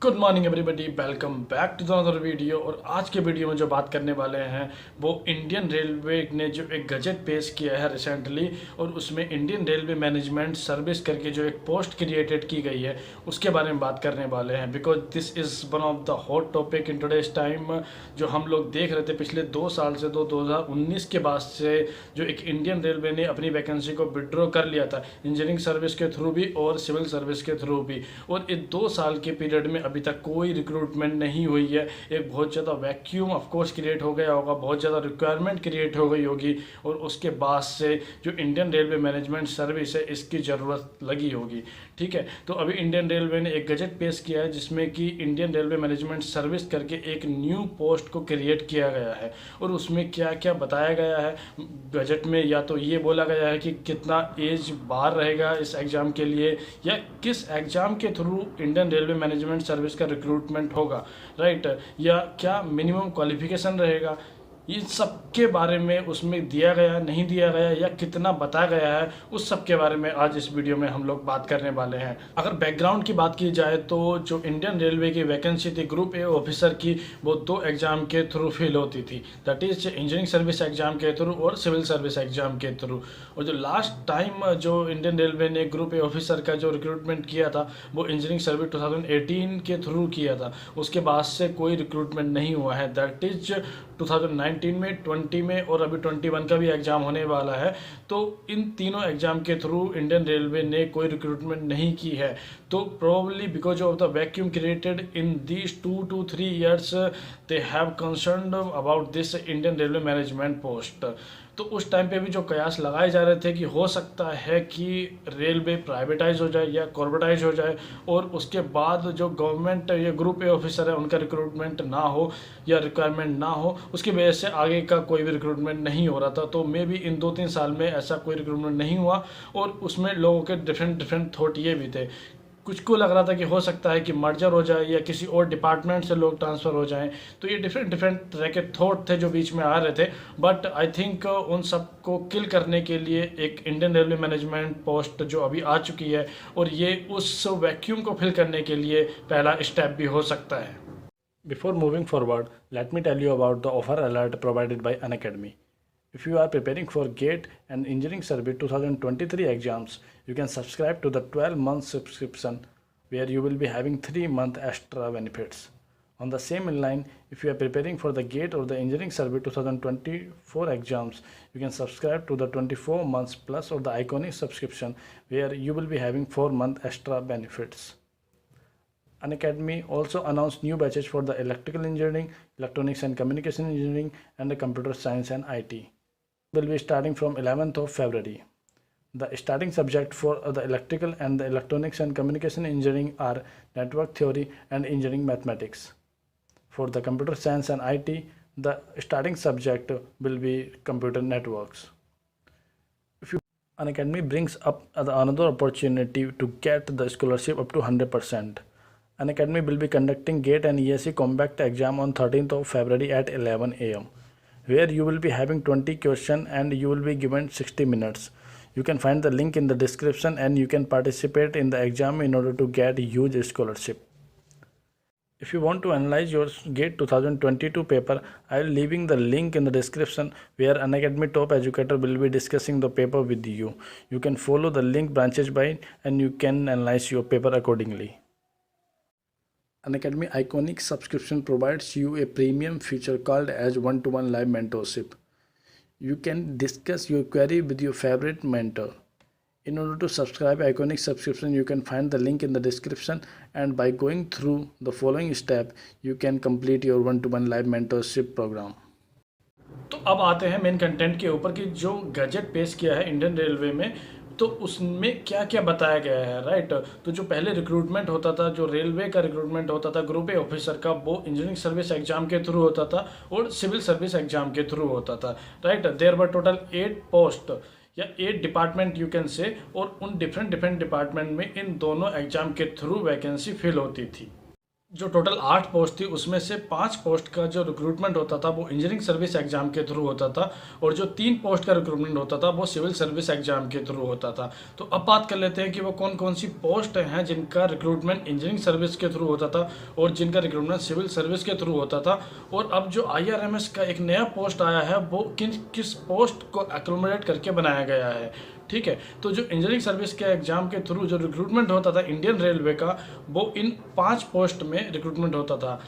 Good morning everybody, welcome back to the another video. और आज के वीडियो में जो बात करने वाले हैं वो इंडियन रेलवे ने जो एक गजट पेश किया है रिसेंटली, और उसमें इंडियन रेलवे मैनेजमेंट सर्विस करके जो एक पोस्ट क्रिएटेड की गई है उसके बारे में बात करने वाले हैं। Because this is one of the hot topic in today's time. जो हम लोग देख रहे थे पिछले 2 साल से, 2019 के बाद से जो एक इंडियन रेलवे ने अपनी वैकेंसी को विड्रॉ कर लिया था इंजीनियरिंग सर्विस के थ्रू भी और सिविल सर्विस के थ्रू भी, और इस 2 साल के पीरियड में अभी तक कोई रिक्रूटमेंट नहीं हुई है। एक बहुत ज़्यादा वैक्यूम ऑफ कोर्स क्रिएट हो गया होगा, बहुत ज़्यादा रिक्वायरमेंट क्रिएट हो गई होगी, और उसके बाद से जो इंडियन रेलवे मैनेजमेंट सर्विस है इसकी ज़रूरत लगी होगी। ठीक है, तो अभी इंडियन रेलवे ने एक गजट पेश किया है जिसमें कि इंडियन रेलवे मैनेजमेंट सर्विस करके एक न्यू पोस्ट को क्रिएट किया गया है। और उसमें क्या क्या बताया गया है गजट में, या तो ये बोला गया है कि कितना एज बार रहेगा इस एग्ज़ाम के लिए, या किस एग्ज़ाम के through Indian railway management service का रिक्रूटमेंट होगा, राइट, या क्या मिनिमम क्वालिफिकेशन रहेगा, इन सब के बारे में उसमें दिया गया नहीं दिया गया या कितना बताया गया है, उस सब के बारे में आज इस वीडियो में हम लोग बात करने वाले हैं। अगर बैकग्राउंड की बात की जाए तो जो इंडियन रेलवे की वैकेंसी थी ग्रुप ए ऑफिसर की, वो 2 एग्ज़ाम के थ्रू फिल होती थी, that is engineering service exam के थ्रू और सिविल सर्विस एग्ज़ाम के थ्रू। और जो लास्ट टाइम जो इंडियन रेलवे ने ग्रुप ए ऑफिसर का जो रिक्रूटमेंट किया था वो इंजीनियरिंग सर्विस 2018 के थ्रू किया था। उसके बाद से कोई रिक्रूटमेंट नहीं हुआ है, दैट इज़ 2019 में, 20 में, और अभी 21 का भी एग्ज़ाम होने वाला है। तो इन तीनों एग्ज़ाम के थ्रू इंडियन रेलवे ने कोई रिक्रूटमेंट नहीं की है। तो probably because of the vacuum created in these 2 to 3 years they have concerned about this Indian railway management post. तो उस टाइम पे भी जो कयास लगाए जा रहे थे कि हो सकता है कि रेलवे प्राइवेटाइज हो जाए या कॉर्पोरेटाइज हो जाए, और उसके बाद जो गवर्नमेंट या ग्रुप ए ऑफिसर है उनका रिक्रूटमेंट ना हो या रिक्वायरमेंट ना हो, उसकी वजह से आगे का कोई भी रिक्रूटमेंट नहीं हो रहा था। तो मे बी इन 2-3 साल में ऐसा कोई रिक्रूटमेंट नहीं हुआ, और उसमें लोगों के डिफरेंट थॉट ये भी थे। कुछ को लग रहा था कि हो सकता है कि मर्जर हो जाए या किसी और डिपार्टमेंट से लोग ट्रांसफ़र हो जाएं। तो ये डिफरेंट तरह के थॉट थे जो बीच में आ रहे थे। बट आई थिंक उन सब को किल करने के लिए एक इंडियन रेलवे मैनेजमेंट पोस्ट जो अभी आ चुकी है, और ये उस वैक्यूम को फिल करने के लिए पहला स्टेप भी हो सकता है। Before moving forward, let me tell you about the offer alert provided by Unacademy. If you are preparing for GATE and Engineering Survey 2023 exams, you can subscribe to the 12-month subscription where you will be having 3-month extra benefits. On the same line, if you are preparing for the GATE or the Engineering Survey 2024 exams, you can subscribe to the 24 months plus or the Iconic subscription where you will be having 4-month extra benefits. Unacademy also announced new batches for the Electrical Engineering, Electronics and Communication Engineering, and the Computer Science and IT. Will be starting from 11th of February. The starting subject for the electrical and the electronics and communication engineering are network theory and engineering mathematics. For the computer science and IT, the starting subject will be computer networks. Unacademy brings up another opportunity to get the scholarship up to 100%. Unacademy will be conducting GATE and ESE Compact exam on 13th of February at 11 am. Where you will be having 20 questions and you will be given 60 minutes. You can find the link in the description and you can participate in the exam in order to get huge scholarship. If you want to analyze your GATE 2022 paper, I will leaving the link in the description where Unacademy top educator will be discussing the paper with you. You can follow the link branches by and you can analyze your paper accordingly. Unacademy Iconic subscription provides you a premium feature called as one-to-one live mentorship. You can discuss your query with your favorite mentor. In order to subscribe Iconic subscription, you can find the link in the description, and by going through the following step, you can complete your one-to-one live mentorship program. तो अब आते हैं main content के ऊपर कि जो gazette पेश किया है इंडियन रेलवे में, तो उसमें क्या क्या बताया गया है, राइट। तो जो पहले रिक्रूटमेंट होता था, जो रेलवे का रिक्रूटमेंट होता था ग्रुप ए ऑफिसर का, वो इंजीनियरिंग सर्विस एग्जाम के थ्रू होता था और सिविल सर्विस एग्जाम के थ्रू होता था, right. There were total 8 post या 8 डिपार्टमेंट यू कैन से, और उन डिफरेंट डिपार्टमेंट में इन दोनों एग्जाम के थ्रू वैकेंसी फिल होती थी। जो टोटल 8 पोस्ट थी उसमें से 5 पोस्ट का जो रिक्रूटमेंट होता था वो इंजीनियरिंग सर्विस एग्जाम के थ्रू होता था, और जो 3 पोस्ट का रिक्रूटमेंट होता था वो सिविल सर्विस एग्जाम के थ्रू होता था। तो अब बात कर लेते हैं कि वो कौन कौन सी पोस्ट हैं जिनका रिक्रूटमेंट इंजीनियरिंग सर्विस के थ्रू होता था और जिनका रिक्रूटमेंट सिविल सर्विस के थ्रू होता था। और अब जो IRMS का एक नया पोस्ट आया है वो किस पोस्ट को एक्यूमुलेट करके बनाया गया है। ठीक है, तो जो इंजीनियरिंग सर्विस के एग्जाम के थ्रू जो रिक्रूटमेंट होता था इंडियन रेलवे का, वो इन 5 पोस्ट में रिक्रूटमेंट होता था।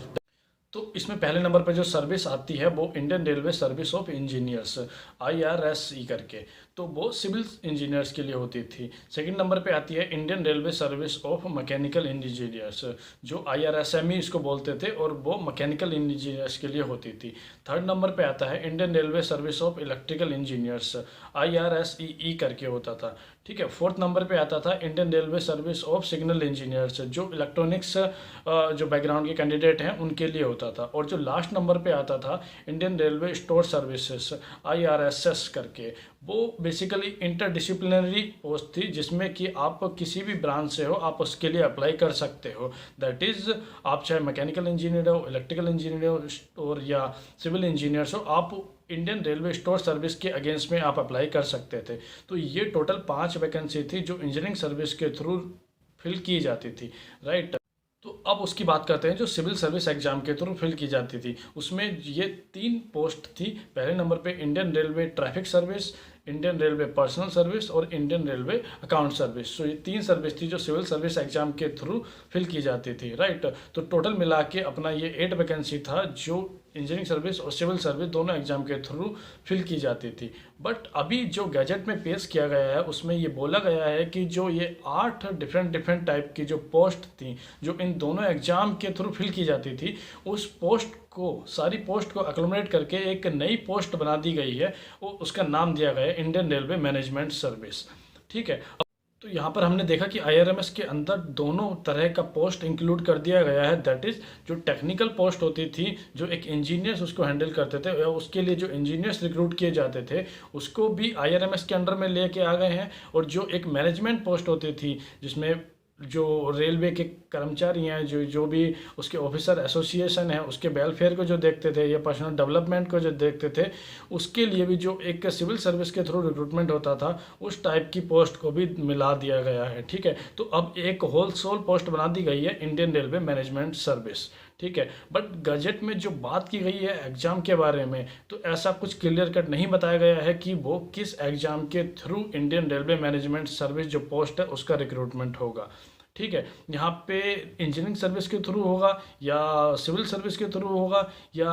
तो इसमें पहले नंबर पर जो सर्विस आती है वो Indian railway service of engineers, IRSE करके, तो वो सिविल इंजीनियर्स के लिए होती थी। सेकंड नंबर पे आती है Indian railway service of mechanical engineers, जो IRSME इसको बोलते थे, और वो मैकेनिकल इंजीनियर्स के लिए होती थी। थर्ड नंबर पे आता है Indian railway service of electrical engineers, IRSEE करके होता था। ठीक है, फोर्थ नंबर पे आता था Indian railway service of signal engineers, जो इलेक्ट्रॉनिक्स जो बैकग्राउंड के कैंडिडेट हैं उनके लिए होता था। और जो लास्ट नंबर पे आता था Indian railway store services, IRSS करके, वो बेसिकली इंटरडिसिप्लिनरी पोस्ट थी जिसमें कि आप किसी भी ब्रांच से हो आप उसके लिए अप्लाई कर सकते हो। दैट इज़ आप चाहे मैकेनिकल इंजीनियर हो, इलेक्ट्रिकल इंजीनियर हो और या सिविल इंजीनियर्स हो, आप इंडियन रेलवे स्टोर सर्विस के अगेंस्ट में आप अप्लाई कर सकते थे। तो ये टोटल 5 वैकेंसी थी जो इंजीनियरिंग सर्विस के थ्रू फिल की जाती थी, राइट। तो अब उसकी बात करते हैं जो सिविल सर्विस एग्जाम के थ्रू फिल की जाती थी। उसमें ये 3 पोस्ट थी। पहले नंबर पे Indian railway traffic service, Indian railway personal service और इंडियन रेलवे अकाउंट सर्विस। तो ये 3 सर्विस थी जो सिविल सर्विस एग्जाम के थ्रू फिल की जाती थी, राइट। तो टोटल मिला के अपना ये 8 वैकेंसी था जो इंजीनियरिंग सर्विस और सिविल सर्विस दोनों एग्जाम के थ्रू फिल की जाती थी। बट अभी जो गैजेट में पेश किया गया है उसमें ये बोला गया है कि जो ये 8 डिफरेंट टाइप की जो पोस्ट थी जो इन दोनों एग्जाम के थ्रू फिल की जाती थी, उस पोस्ट को, सारी पोस्ट को एक्यूमुलेट करके एक नई पोस्ट बना दी गई है। वो उसका नाम दिया गया है इंडियन रेलवे मैनेजमेंट सर्विस। ठीक है, तो यहाँ पर हमने देखा कि IRMS के अंदर दोनों तरह का पोस्ट इंक्लूड कर दिया गया है। दैट इज़ जो टेक्निकल पोस्ट होती थी जो एक इंजीनियर्स उसको हैंडल करते थे, या उसके लिए जो इंजीनियर्स रिक्रूट किए जाते थे उसको भी IRMS के अंडर में लेके आ गए हैं। और जो एक मैनेजमेंट पोस्ट होती थी जिसमें जो रेलवे के कर्मचारी हैं, जो भी उसके ऑफिसर एसोसिएशन है उसके वेलफेयर को जो देखते थे या पर्सनल डेवलपमेंट को जो देखते थे, उसके लिए भी जो एक सिविल सर्विस के थ्रू रिक्रूटमेंट होता था उस टाइप की पोस्ट को भी मिला दिया गया है। ठीक है, तो अब एक होल सोल पोस्ट बना दी गई है इंडियन रेलवे मैनेजमेंट सर्विस। ठीक है, बट गजट में जो बात की गई है एग्जाम के बारे में, तो ऐसा कुछ क्लियर कट नहीं बताया गया है कि वो किस एग्जाम के through Indian railway management service जो पोस्ट है उसका रिक्रूटमेंट होगा। ठीक है, यहाँ पे इंजीनियरिंग सर्विस के थ्रू होगा या सिविल सर्विस के थ्रू होगा या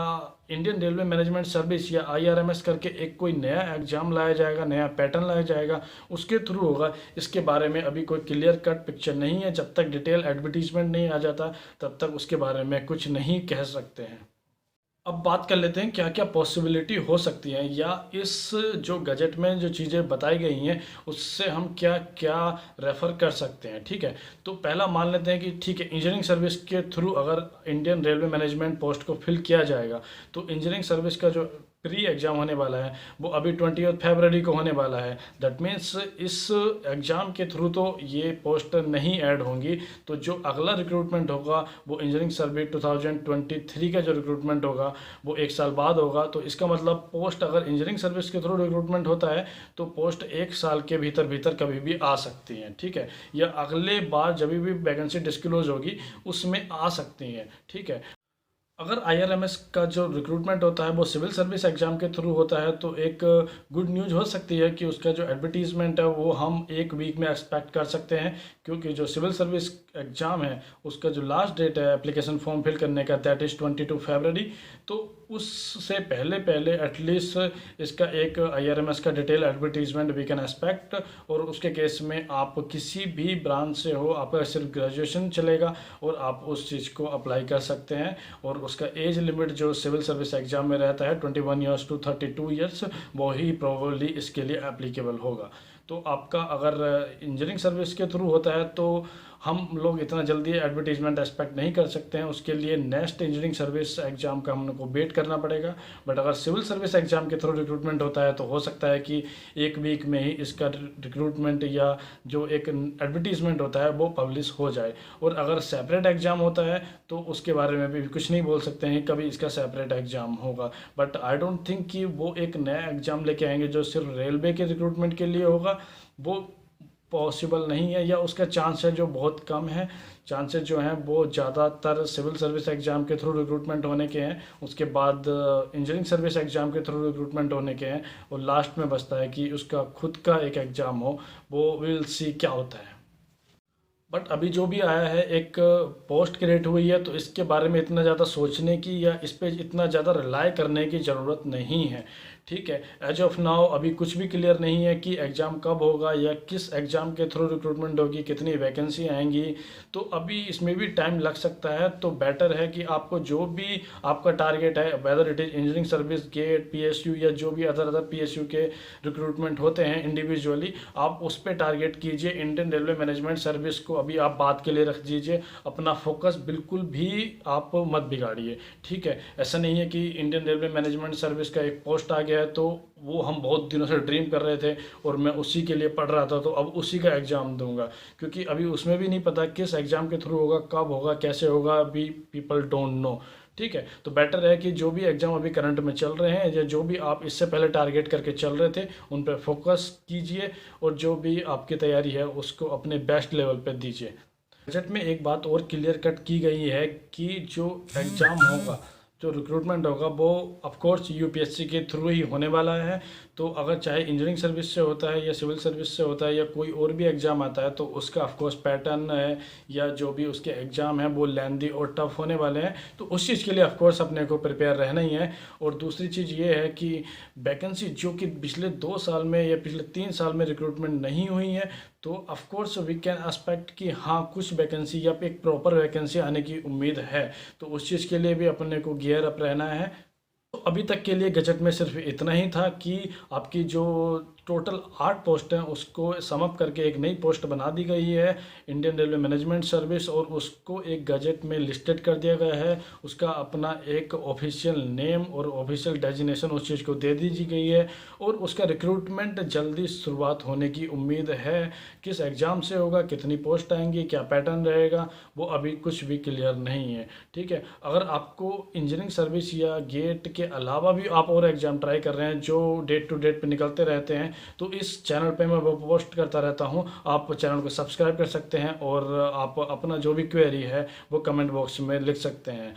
इंडियन रेलवे मैनेजमेंट सर्विस या IRMS करके एक कोई नया एग्जाम लाया जाएगा, नया पैटर्न लाया जाएगा, उसके थ्रू होगा। इसके बारे में अभी कोई क्लियर कट पिक्चर नहीं है। जब तक डिटेल एडवर्टीजमेंट नहीं आ जाता तब तक उसके बारे में कुछ नहीं कह सकते हैं। अब बात कर लेते हैं क्या क्या पॉसिबिलिटी हो सकती हैं, या इस जो गजट में जो चीज़ें बताई गई हैं उससे हम क्या क्या रेफ़र कर सकते हैं। ठीक है, तो पहला मान लेते हैं कि ठीक है, इंजीनियरिंग सर्विस के थ्रू अगर इंडियन रेलवे मैनेजमेंट पोस्ट को फिल किया जाएगा तो इंजीनियरिंग सर्विस का जो प्री एग्ज़ाम होने वाला है वो अभी 20 फरवरी को होने वाला है। दैट मीन्स इस एग्ज़ाम के थ्रू तो ये पोस्ट नहीं ऐड होंगी। तो जो अगला रिक्रूटमेंट होगा वो इंजीनियरिंग सर्विस 2023 का जो रिक्रूटमेंट होगा वो 1 साल बाद होगा। तो इसका मतलब पोस्ट अगर इंजीनियरिंग सर्विस के थ्रू रिक्रूटमेंट होता है तो पोस्ट 1 साल के भीतर कभी भी आ सकती हैं। ठीक है, या अगले बार जब भी वैकेंसी डिस्क्लोज होगी उसमें आ सकती हैं। ठीक है, अगर IRMS का जो रिक्रूटमेंट होता है वो सिविल सर्विस एग्ज़ाम के थ्रू होता है तो एक गुड न्यूज़ हो सकती है कि उसका जो एडवर्टीज़मेंट है वो हम 1 वीक में एक्सपेक्ट कर सकते हैं, क्योंकि जो सिविल सर्विस एग्ज़ाम है उसका जो लास्ट डेट है एप्लीकेशन फॉर्म फिल करने का दैट इज़ 22 फरवरी। तो उससे पहले एटलीस्ट इसका एक IRMS का detail advertisement we can expect. और उसके केस में आप किसी भी ब्रांच से हो, आपका सिर्फ ग्रेजुएशन चलेगा और आप उस चीज़ को अप्लाई कर सकते हैं। और उसका एज लिमिट जो सिविल सर्विस एग्जाम में रहता है 21 ईयर्स टू 32 ईयर्स, वो ही प्रोबेबली इसके लिए एप्लीकेबल होगा। तो आपका अगर इंजीनियरिंग सर्विस के थ्रू होता है तो हम लोग इतना जल्दी एडवर्टीजमेंट एक्सपेक्ट नहीं कर सकते हैं। उसके लिए नेक्स्ट इंजीनियरिंग सर्विस एग्ज़ाम का हम लोग को वेट करना पड़ेगा। बट अगर सिविल सर्विस एग्ज़ाम के थ्रू रिक्रूटमेंट होता है तो हो सकता है कि एक वीक में ही इसका रिक्रूटमेंट या जो एक एडवर्टीजमेंट होता है वो पब्लिश हो जाए। और अगर सेपरेट एग्ज़ाम होता है तो उसके बारे में भी कुछ नहीं बोल सकते हैं कभी इसका सेपरेट एग्ज़ाम होगा। बट आई डोंट थिंक कि वो एक नया एग्ज़ाम लेके आएंगे जो सिर्फ रेलवे के रिक्रूटमेंट के लिए होगा। वो पॉसिबल नहीं है, या उसका चांस है जो बहुत कम है। चांसेस जो हैं वो ज़्यादातर सिविल सर्विस एग्ज़ाम के थ्रू रिक्रूटमेंट होने के हैं, उसके बाद इंजीनियरिंग सर्विस एग्ज़ाम के थ्रू रिक्रूटमेंट होने के हैं, और लास्ट में बचता है कि उसका खुद का एक एग्ज़ाम हो। वो विल सी क्या होता है। बट अभी जो भी आया है एक पोस्ट क्रिएट हुई है, तो इसके बारे में इतना ज़्यादा सोचने की या इस पर इतना ज़्यादा रिलाई करने की ज़रूरत नहीं है। ठीक है, एज ऑफ नाउ अभी कुछ भी क्लियर नहीं है कि एग्ज़ाम कब होगा या किस एग्ज़ाम के थ्रू रिक्रूटमेंट होगी, कितनी वैकेंसी आएंगी। तो अभी इसमें भी टाइम लग सकता है। तो बेटर है कि आपको जो भी आपका टारगेट है, whether it is engineering service, GATE, PSU या जो भी अदर पीएसयू के रिक्रूटमेंट होते हैं इंडिविजुअली, आप उस पर टारगेट कीजिए। इंडियन रेलवे मैनेजमेंट सर्विस को अभी आप बात के लिए रख दीजिए, अपना फोकस बिल्कुल भी आप मत बिगाड़िए। ठीक है, ऐसा नहीं है कि इंडियन रेलवे मैनेजमेंट सर्विस का एक पोस्ट आ गया है तो वो हम बहुत दिनों से ड्रीम कर रहे थे और मैं उसी के लिए पढ़ रहा था तो अब उसी का एग्ज़ाम दूंगा, क्योंकि अभी उसमें भी नहीं पता किस एग्ज़ाम के थ्रू होगा, कब होगा, कैसे होगा, अभी पीपल डोंट नो। ठीक है, तो बेटर है कि जो भी एग्ज़ाम अभी करंट में चल रहे हैं या जो भी आप इससे पहले टारगेट करके चल रहे थे उन पर फोकस कीजिए, और जो भी आपकी तैयारी है उसको अपने बेस्ट लेवल पे दीजिए। बजट में एक बात और क्लियर कट की गई है कि जो एग्ज़ाम होगा, जो रिक्रूटमेंट होगा, वो ऑफकोर्स यूपीएससी के थ्रू ही होने वाला है। तो अगर चाहे इंजीनियरिंग सर्विस से होता है या सिविल सर्विस से होता है या कोई और भी एग्ज़ाम आता है, तो उसका ऑफकोर्स पैटर्न है या जो भी उसके एग्ज़ाम हैं वो लेंदी और टफ होने वाले हैं। तो उस चीज़ के लिए ऑफकोर्स अपने को प्रिपेयर रहना ही है। और दूसरी चीज़ ये है कि वैकेंसी जो कि पिछले 2 साल में या पिछले 3 साल में रिक्रूटमेंट नहीं हुई है, तो ऑफकोर्स वी कैन एक्सपेक्ट कि हाँ कुछ वैकेंसी या एक प्रॉपर वैकेंसी आने की उम्मीद है। तो उस चीज़ के लिए भी अपने को गियर अप रहना है। तो अभी तक के लिए गजट में सिर्फ इतना ही था कि आपकी जो टोटल 8 पोस्ट हैं उसको समअप करके एक नई पोस्ट बना दी गई है इंडियन रेलवे मैनेजमेंट सर्विस, और उसको एक गजट में लिस्टेड कर दिया गया है। उसका अपना एक ऑफिशियल नेम और ऑफिशियल डेजिग्नेशन उस चीज़ को दे दी गई है, और उसका रिक्रूटमेंट जल्दी शुरुआत होने की उम्मीद है। किस एग्ज़ाम से होगा, कितनी पोस्ट आएंगी, क्या पैटर्न रहेगा, वो अभी कुछ भी क्लियर नहीं है। ठीक है, अगर आपको इंजीनियरिंग सर्विस या गेट के अलावा भी आप और एग्ज़ाम ट्राई कर रहे हैं जो डेट टू डेट पे निकलते रहते हैं, तो इस चैनल पे मैं वो पोस्ट करता रहता हूँ। आप चैनल को सब्सक्राइब कर सकते हैं और आप अपना जो भी क्वेरी है वो कमेंट बॉक्स में लिख सकते हैं।